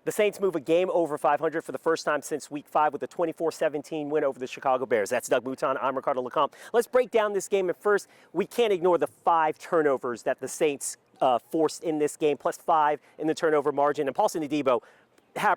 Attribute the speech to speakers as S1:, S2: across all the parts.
S1: The Saints move a game over 500 for the first time since Week 5 with a 24-17 win over the Chicago Bears. That's Doug Mouton. I'm Ricardo LeCompte. Let's break down this game. And first, we can't ignore the 5 turnovers that the Saints forced in this game, plus 5 in the turnover margin. And Paulson Adebo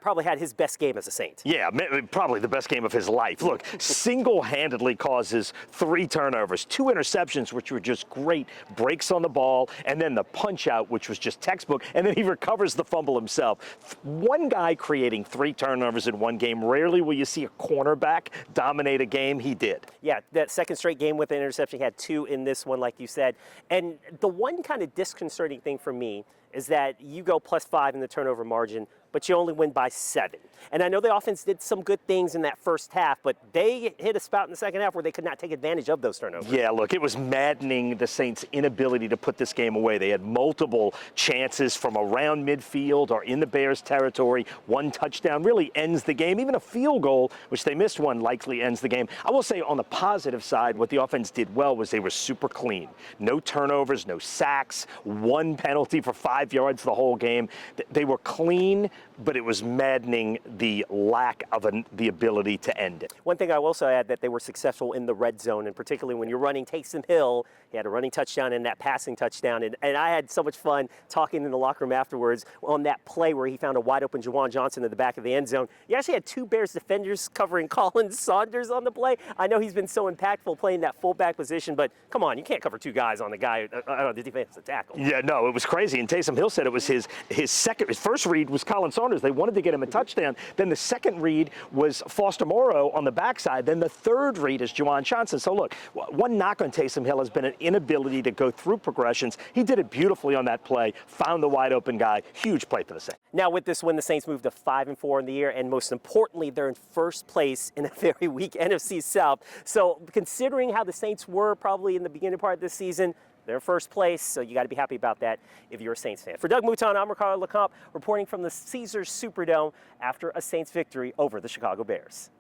S1: probably had his best game as a Saint.
S2: Yeah, probably the best game of his life. Look, single-handedly causes 3 turnovers, 2 interceptions, which were just great breaks on the ball, and then the punch-out, which was just textbook, and then he recovers the fumble himself. One guy creating 3 turnovers in one game. Rarely will you see a cornerback dominate a game. He did.
S1: Yeah, that second straight game with an interception. He had 2 in this one, like you said. And the one kind of disconcerting thing for me is that you go plus 5 in the turnover margin, but you only win by 7. And I know the offense did some good things in that first half, but they hit a spout in the second half where they could not take advantage of those turnovers.
S2: Yeah, look, it was maddening, the Saints' inability to put this game away. They had multiple chances from around midfield or in the Bears' territory. 1 touchdown really ends the game. Even a field goal, which they missed one, likely ends the game. I will say on the positive side, what the offense did well was they were super clean. No turnovers, no sacks, 1 penalty for 5 yards the whole game. They were clean, but it was maddening the lack of the ability to end it.
S1: One thing I will also add that they were successful in the red zone, and particularly when you're running Taysom Hill, he had a running touchdown and that passing touchdown, and I had so much fun talking in the locker room afterwards on that play where he found a wide open Juwan Johnson in the back of the end zone. You actually had 2 Bears defenders covering Colin Saunders on the play. I know he's been so impactful playing that fullback position, but come on, you can't cover 2 guys on the guy, the defensive tackle.
S2: Yeah, no, it was crazy, and Taysom Hill said it was his first read was Colin Saunders. They wanted to get him a touchdown. Then the second read was Foster Moreau on the backside. Then the third read is Juwan Johnson. So look, one knock on Taysom Hill has been an inability to go through progressions. He did it beautifully on that play, found the wide open guy. Huge play for the Saints.
S1: Now with this win, the Saints moved to 5-4 in the year, and most importantly, they're in first place in a very weak NFC South. So considering how the Saints were probably in the beginning part of this season, they're in first place, so you got to be happy about that if you're a Saints fan. For Doug Mouton, I'm Ricardo LeCompte, reporting from the Caesars Superdome after a Saints victory over the Chicago Bears.